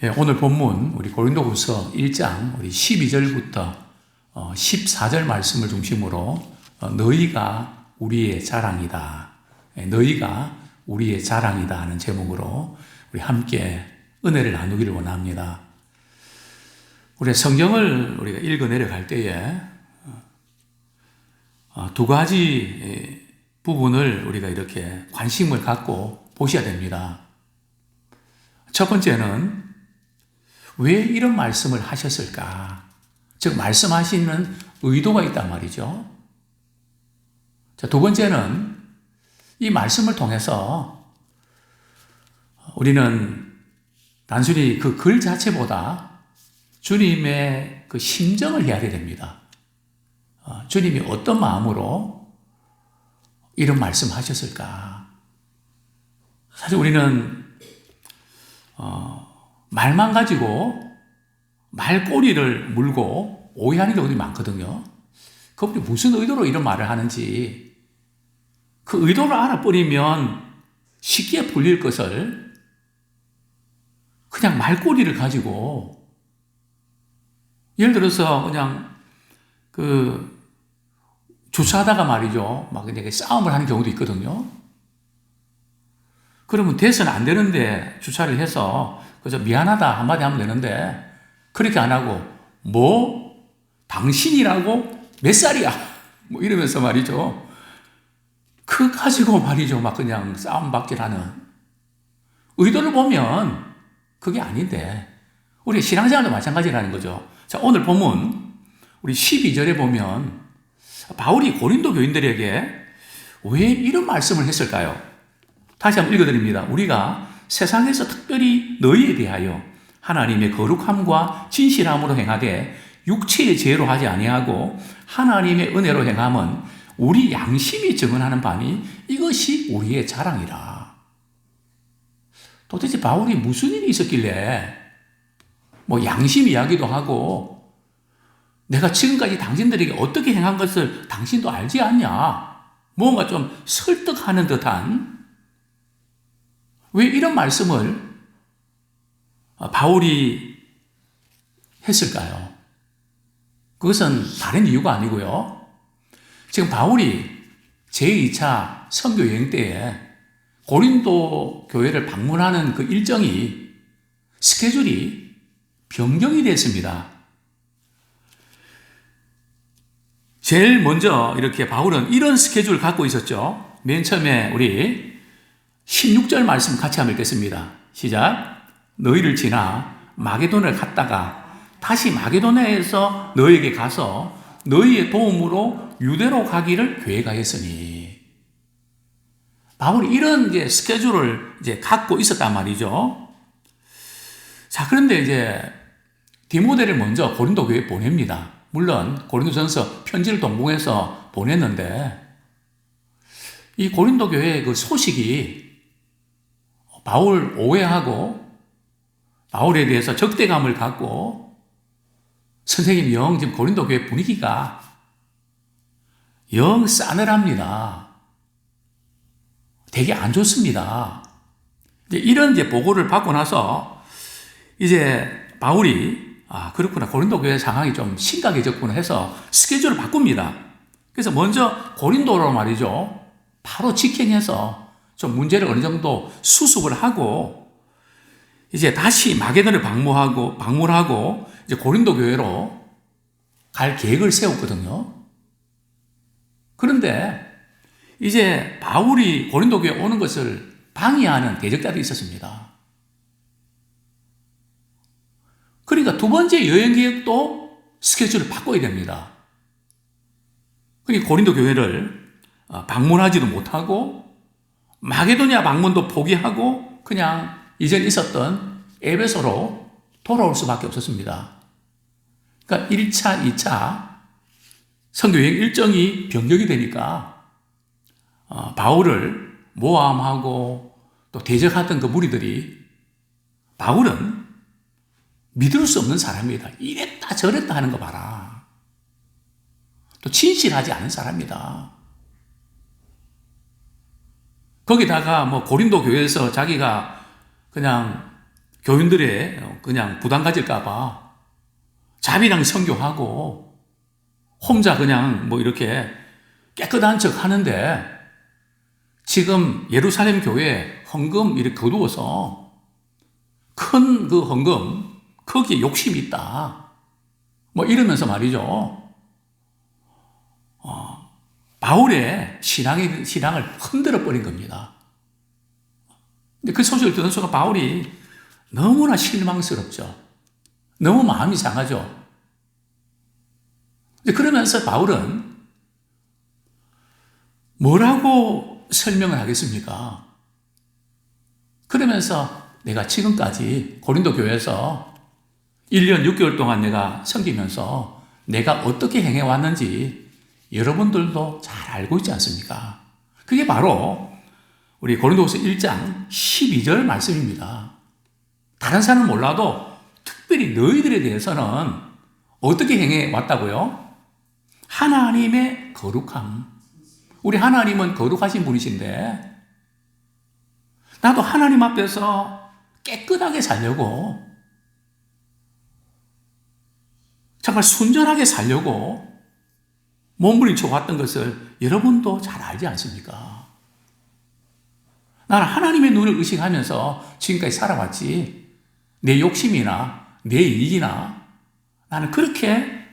오늘 본문 우리 고린도후서 1장 우리 12절부터 14절 말씀을 중심으로 너희가 우리의 자랑이다. 너희가 우리의 자랑이다 하는 제목으로 우리 함께 은혜를 나누기를 원합니다. 우리 성경을 우리가 읽어 내려갈 때에 두 가지 부분을 우리가 이렇게 관심을 갖고 보셔야 됩니다. 첫 번째는 왜 이런 말씀을 하셨을까? 즉 말씀하시는 의도가 있단 말이죠. 자, 두 번째는 이 말씀을 통해서 우리는 단순히 그 글 자체보다 주님의 그 심정을 헤아려야 됩니다. 주님이 어떤 마음으로 이런 말씀하셨을까? 사실 우리는 말만 가지고 말꼬리를 물고 오해하는 경우들이 많거든요. 그분이 무슨 의도로 이런 말을 하는지 그 의도를 알아버리면 쉽게 풀릴 것을 그냥 말꼬리를 가지고 예를 들어서 그냥 주차하다가 말이죠. 막 이렇게 싸움을 하는 경우도 있거든요. 그러면 돼서는 안 되는데 주차를 해서 그저 미안하다 한마디 하면 되는데 그렇게 안 하고 당신이라고 몇 살이야? 이러면서 말이죠. 그 가지고 말이죠. 막 그냥 싸움박질하는 의도를 보면 그게 아닌데 우리 신앙생활도 마찬가지라는 거죠. 자, 오늘 본문 우리 12절에 보면 바울이 고린도 교인들에게 왜 이런 말씀을 했을까요? 다시 한번 읽어드립니다. 우리가 세상에서 특별히 너희에 대하여 하나님의 거룩함과 진실함으로 행하되 육체의 죄로 하지 아니하고 하나님의 은혜로 행함은 우리 양심이 증언하는 바니 이것이 우리의 자랑이라. 도대체 바울이 무슨 일이 있었길래 양심 이야기도 하고 내가 지금까지 당신들에게 어떻게 행한 것을 당신도 알지 않냐? 뭔가 좀 설득하는 듯한 왜 이런 말씀을 바울이 했을까요? 그것은 다른 이유가 아니고요. 지금 바울이 제2차 선교 여행 때에 고린도 교회를 방문하는 그 일정이 스케줄이 변경이 됐습니다. 제일 먼저 이렇게 바울은 이런 스케줄을 갖고 있었죠. 맨 처음에 우리 16절 말씀 같이 한번 읽겠습니다. 시작. 너희를 지나 마게도냐를 갔다가 다시 마게도냐에서 너희에게 가서 너희의 도움으로 유대로 가기를 계획하였으니. 바울이 이런 스케줄을 갖고 있었단 말이죠. 자, 그런데 디모데를 먼저 고린도 교회에 보냅니다. 물론 고린도전서 편지를 동봉해서 보냈는데 이 고린도 교회의 그 소식이 바울 오해하고 바울에 대해서 적대감을 갖고 선생님 지금 고린도 교회 분위기가 싸늘합니다. 되게 안 좋습니다. 이런 보고를 받고 나서 바울이 그렇구나. 고린도 교회 상황이 좀 심각해졌구나 해서 스케줄을 바꿉니다. 그래서 먼저 고린도로 말이죠. 바로 직행해서 좀 문제를 어느 정도 수습을 하고 다시 마게도냐를 방문하고 고린도 교회로 갈 계획을 세웠거든요. 그런데 바울이 고린도 교회에 오는 것을 방해하는 대적자들이 있었습니다. 그러니까 두 번째 여행 계획도 스케줄을 바꿔야 됩니다. 그러니까 고린도 교회를 방문하지도 못하고 마게도냐 방문도 포기하고 그냥 이전 있었던 에베소로 돌아올 수밖에 없었습니다. 그러니까 1차, 2차 선교여행 일정이 변경이 되니까 바울을 모함하고 또 대적하던 그 무리들이 바울은 믿을 수 없는 사람이다. 이랬다 저랬다 하는 거 봐라. 또 진실하지 않은 사람이다. 거기다가 고린도 교회에서 자기가 그냥 교인들의 그냥 부담 가질까봐 자비랑 선교하고 혼자 그냥 뭐 이렇게 깨끗한 척 하는데 지금 예루살렘 교회 헌금 이렇게 거두어서 큰 그 헌금 거기에 욕심이 있다. 뭐 이러면서 말이죠. 바울의 신앙을 흔들어 버린 겁니다. 근데 그 소식을 듣는 순간 바울이 너무나 실망스럽죠. 너무 마음이 상하죠. 그러면서 바울은 뭐라고 설명을 하겠습니까? 그러면서 내가 지금까지 고린도 교회에서 1년 6개월 동안 내가 섬기면서 내가 어떻게 행해왔는지 여러분들도 잘 알고 있지 않습니까? 그게 바로 우리 고린도후서 1장 12절 말씀입니다. 다른 사람은 몰라도 특별히 너희들에 대해서는 어떻게 행해왔다고요? 하나님의 거룩함. 우리 하나님은 거룩하신 분이신데 나도 하나님 앞에서 깨끗하게 살려고 정말 순전하게 살려고 몸부림쳐 왔던 것을 여러분도 잘 알지 않습니까? 나는 하나님의 눈을 의식하면서 지금까지 살아왔지 내 욕심이나 내 이익이나 나는 그렇게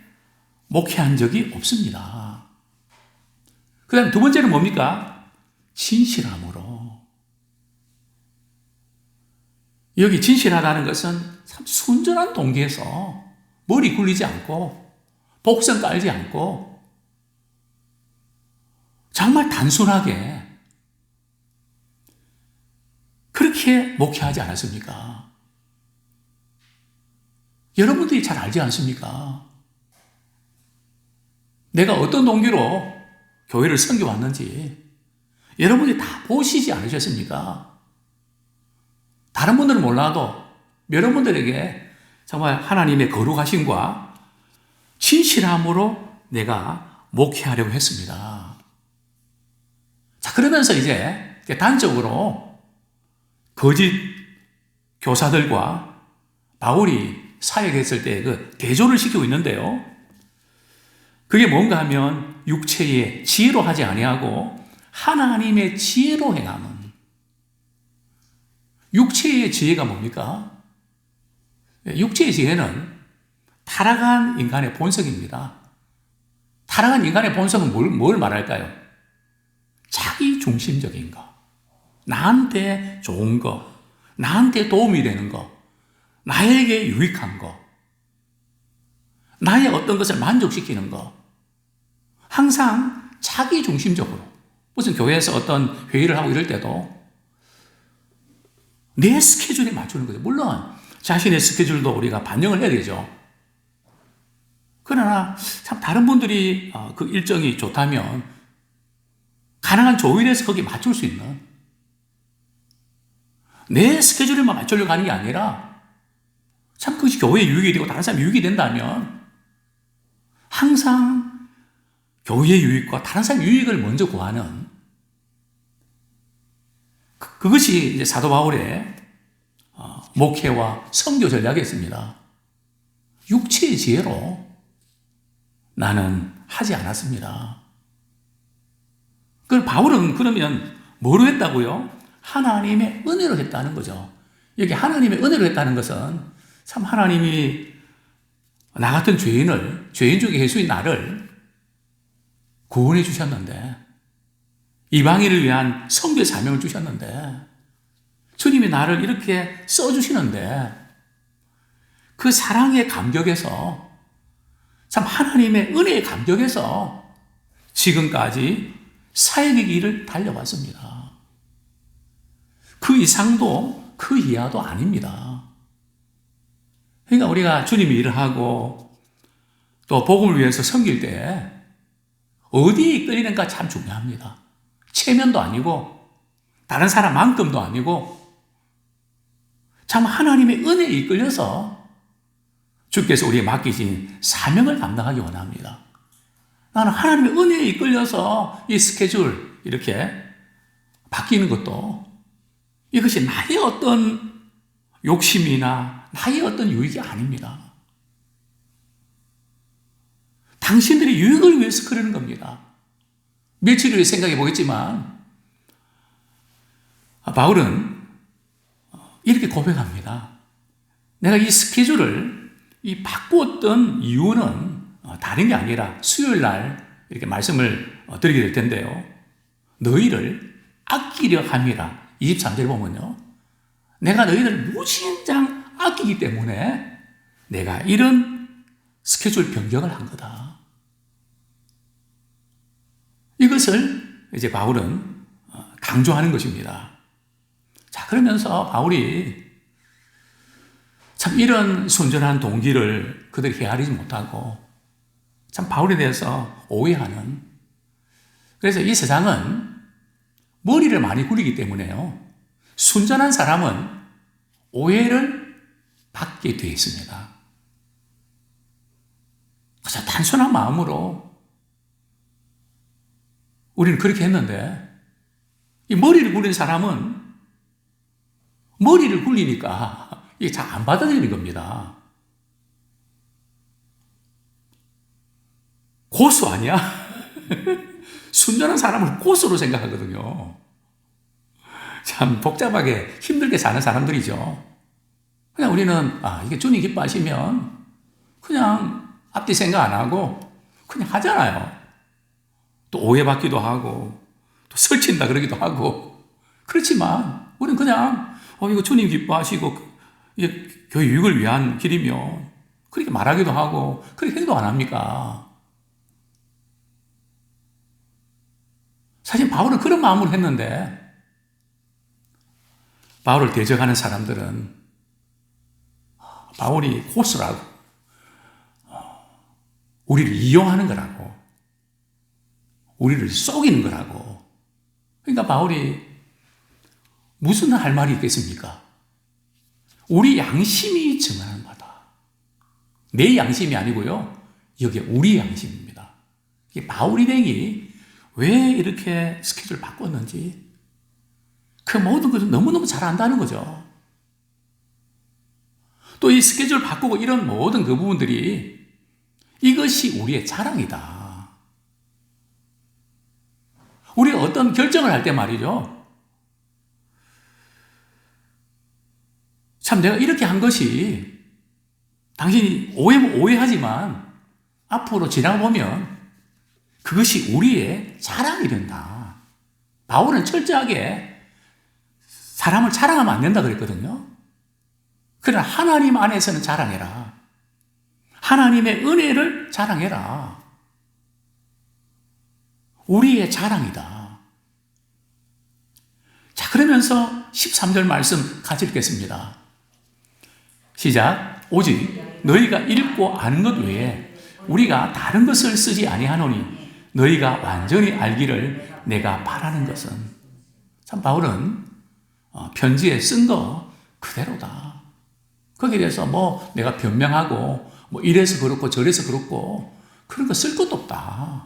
목회한 적이 없습니다. 그 다음 두 번째는 뭡니까? 진실함으로. 여기 진실하다는 것은 참 순전한 동기에서 머리 굴리지 않고 복선 깔지 않고 정말 단순하게 그렇게 목회하지 않았습니까? 여러분들이 잘 알지 않습니까? 내가 어떤 동기로 교회를 섬겨왔는지 여러분이 다 보시지 않으셨습니까? 다른 분들은 몰라도 여러분들에게 정말 하나님의 거룩하심과 진실함으로 내가 목회하려고 했습니다. 자, 그러면서 이제 단적으로 거짓 교사들과 바울이 사역했을 때 그 대조를 시키고 있는데요. 그게 뭔가 하면 육체의 지혜로 하지 아니하고 하나님의 지혜로 행함은. 육체의 지혜가 뭡니까? 육체의 지혜는 타락한 인간의 본성입니다. 타락한 인간의 본성은 뭘 말할까요? 자기 중심적인 거, 나한테 좋은 거, 나한테 도움이 되는 거, 나에게 유익한 거, 나의 어떤 것을 만족시키는 거, 항상 자기 중심적으로. 무슨 교회에서 어떤 회의를 하고 이럴 때도 내 스케줄에 맞추는 거죠. 물론 자신의 스케줄도 우리가 반영을 해야 되죠. 그러나 참 다른 분들이 그 일정이 좋다면 가능한 조율해서 거기에 맞출 수 있는, 내 스케줄에만 맞추려고 하는 게 아니라 참 그것이 교회에 유익이 되고 다른 사람이 유익이 된다면 항상 교회의 유익과 다른 사람의 유익을 먼저 구하는, 그것이 이제 사도 바울의 목회와 선교 전략이었습니다. 육체의 지혜로 나는 하지 않았습니다. 그럼 바울은 그러면 뭐로 했다고요? 하나님의 은혜로 했다는 거죠. 여기 하나님의 은혜로 했다는 것은 참 하나님이 나 같은 죄인 중에 예수인 나를 구원해 주셨는데, 이방인을 위한 선교의 사명을 주셨는데, 주님이 나를 이렇게 써주시는데 그 사랑의 감격에서, 참 하나님의 은혜의 감격에서 지금까지 사역의 길을 달려왔습니다. 그 이상도 그 이하도 아닙니다. 그러니까 우리가 주님이 일을 하고 또 복음을 위해서 섬길 때 어디에 이끌리는가 참 중요합니다. 체면도 아니고 다른 사람만큼도 아니고 참 하나님의 은혜에 이끌려서 주께서 우리에게 맡기신 사명을 감당하기 원합니다. 나는 하나님의 은혜에 이끌려서 이 스케줄 이렇게 바뀌는 것도 이것이 나의 어떤 욕심이나 나의 어떤 유익이 아닙니다. 당신들의 유익을 위해서 그러는 겁니다. 며칠 후에 생각해 보겠지만 바울은 이렇게 고백합니다. 내가 이 스케줄을 바꾸었던 이유는 다른 게 아니라 수요일 날 이렇게 말씀을 드리게 될 텐데요. 너희를 아끼려 함이라. 23절 보면요. 내가 너희를 무진장 아끼기 때문에 내가 이런 스케줄 변경을 한 거다. 이것을 이제 바울은 강조하는 것입니다. 자, 그러면서 바울이 참 이런 순전한 동기를 그들이 헤아리지 못하고 참 바울에 대해서 오해하는, 그래서 이 세상은 머리를 많이 굴리기 때문에요. 순전한 사람은 오해를 받게 되어 있습니다. 그저 단순한 마음으로 우리는 그렇게 했는데 이 머리를 굴린 사람은 머리를 굴리니까 이게 잘 안 받아들이는 겁니다. 고수 아니야? 순전한 사람을 고수로 생각하거든요. 참 복잡하게 힘들게 사는 사람들이죠. 그냥 우리는 이게 주님 기뻐하시면 그냥 앞뒤 생각 안 하고 그냥 하잖아요. 또 오해받기도 하고 또 설친다 그러기도 하고. 그렇지만 우리는 그냥 이거 주님 기뻐하시고 이게 교회 유익을 위한 길이면 그렇게 말하기도 하고 그렇게 행동 안 합니까? 사실 바울은 그런 마음으로 했는데 바울을 대적하는 사람들은 바울이 고수라고, 우리를 이용하는 거라고, 우리를 속이는 거라고. 그러니까 바울이 무슨 할 말이 있겠습니까? 우리 양심이 증언하는 바다. 내 양심이 아니고요. 여기 우리 양심입니다. 바울이 댕이 왜 이렇게 스케줄을 바꿨는지 그 모든 것을 너무너무 잘 안다는 거죠. 또 이 스케줄 바꾸고 이런 모든 그 부분들이 이것이 우리의 자랑이다. 우리가 어떤 결정을 할 때 말이죠. 참 내가 이렇게 한 것이 당신이 오해하지만 앞으로 지나보면 그것이 우리의 자랑이 된다. 바울은 철저하게 사람을 자랑하면 안 된다 그랬거든요. 그러나 하나님 안에서는 자랑해라. 하나님의 은혜를 자랑해라. 우리의 자랑이다. 자, 그러면서 13절 말씀 같이 읽겠습니다. 시작. 오직 너희가 읽고 아는 것 외에 우리가 다른 것을 쓰지 아니하노니 너희가 완전히 알기를 내가 바라는 것은. 참 바울은 편지에 쓴 거 그대로다. 거기에 대해서 내가 변명하고 이래서 그렇고 저래서 그렇고 그런 거 쓸 것도 없다.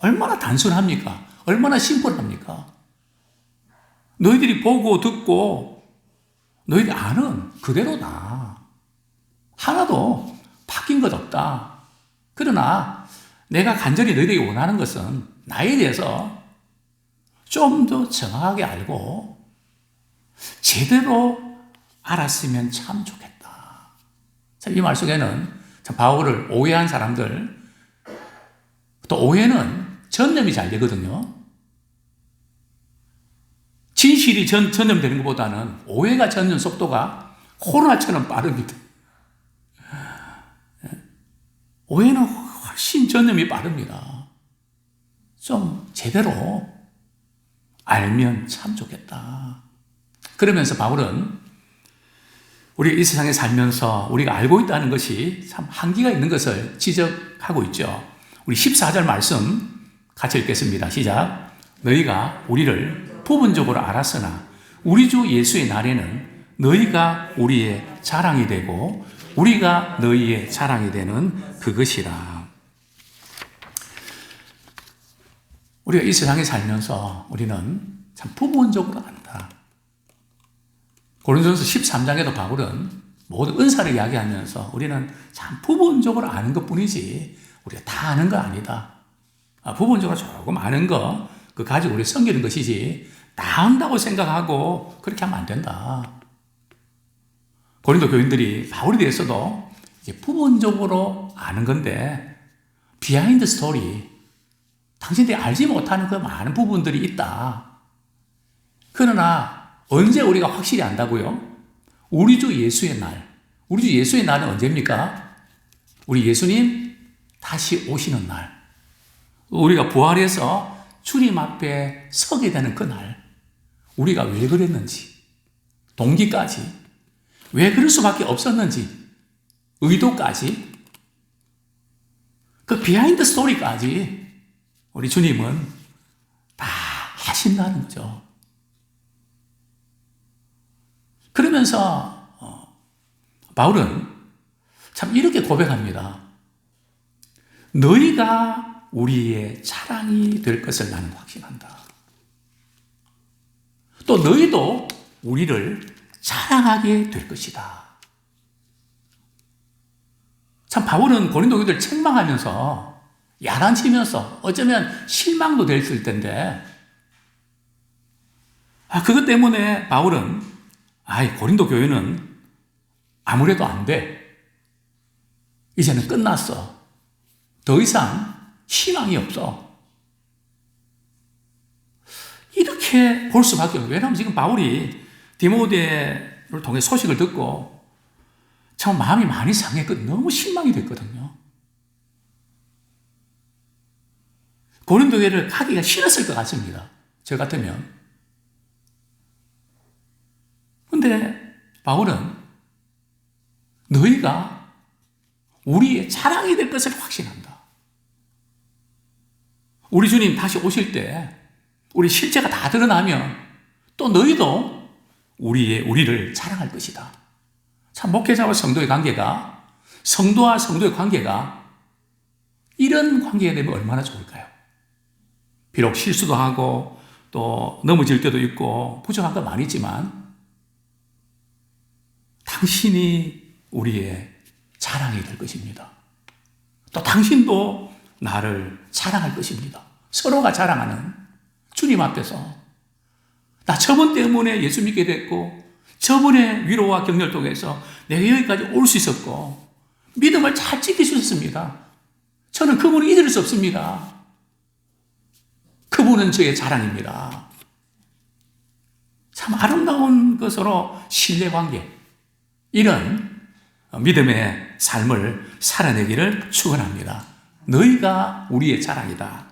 얼마나 단순합니까? 얼마나 심플합니까? 너희들이 보고 듣고 너희들이 아는 그대로다. 하나도 바뀐 것 없다. 그러나 내가 간절히 너희들이 원하는 것은 나에 대해서 좀 더 정확하게 알고 제대로 알았으면 참 좋겠다. 이 말 속에는 바울을 오해한 사람들, 또 오해는 전염이 잘 되거든요. 진실이 전염되는 것보다는 오해가 전염 속도가 코로나처럼 빠릅니다. 오해는 훨씬 전염이 빠릅니다. 좀 제대로 알면 참 좋겠다. 그러면서 바울은 우리가 이 세상에 살면서 우리가 알고 있다는 것이 참 한계가 있는 것을 지적하고 있죠. 우리 14절 말씀 같이 읽겠습니다. 시작. 너희가 우리를 부분적으로 알았으나 우리 주 예수의 날에는 너희가 우리의 자랑이 되고 우리가 너희의 자랑이 되는 그것이라. 우리가 이 세상에 살면서 우리는 참 부분적으로 안다. 고린도전서 13장에도 바울은 모든 은사를 이야기하면서 우리는 참 부분적으로 아는 것뿐이지 우리가 다 아는 거 아니다. 부분적으로 조금 아는 거 그 가지고 우리 섬기는 것이지 다 안다고 생각하고 그렇게 하면 안 된다. 고린도 교인들이 바울에 대해서도 이제 부분적으로 아는 건데 비하인드 스토리, 당신들이 알지 못하는 그 많은 부분들이 있다. 그러나 언제 우리가 확실히 안다고요? 우리 주 예수의 날. 우리 주 예수의 날은 언제입니까? 우리 예수님 다시 오시는 날. 우리가 부활해서 주님 앞에 서게 되는 그 날. 우리가 왜 그랬는지, 동기까지, 왜 그럴 수밖에 없었는지, 의도까지, 그 비하인드 스토리까지 우리 주님은 다 하신다는 거죠. 그러면서 바울은 참 이렇게 고백합니다. 너희가 우리의 자랑이 될 것을 나는 확신한다. 또 너희도 우리를 자랑하게 될 것이다. 참 바울은 고린도 교인들 책망하면서 야단치면서 어쩌면 실망도 됐을 텐데 그것 때문에 바울은 고린도 교회는 아무래도 안 돼. 이제는 끝났어. 더 이상 희망이 없어. 이렇게 볼 수밖에 없어요. 왜냐하면 지금 바울이 디모데를 통해 소식을 듣고 참 마음이 많이 상했거든요. 너무 실망이 됐거든요. 고린도 교회를 가기가 싫었을 것 같습니다. 저 같으면. 근데 바울은 너희가 우리의 자랑이 될 것을 확신한다. 우리 주님 다시 오실 때 우리 실체가 다 드러나면 또 너희도 우리를 자랑할 것이다. 참 목회자와 성도의 관계가, 성도와 성도의 관계가 이런 관계가 되면 얼마나 좋을까요? 비록 실수도 하고 또 넘어질 때도 있고 부족한 건 많이 있지만 당신이 우리의 자랑이 될 것입니다. 또 당신도 나를 자랑할 것입니다. 서로가 자랑하는 주님 앞에서 나 저번 때문에 예수 믿게 됐고 저번에 위로와 격려를 통해서 내가 여기까지 올 수 있었고 믿음을 잘 지켜주셨습니다. 저는 그분을 잊을 수 없습니다. 그분은 저의 자랑입니다. 참 아름다운 것으로 신뢰관계, 이런 믿음의 삶을 살아내기를 축원합니다. 너희가 우리의 자랑이다.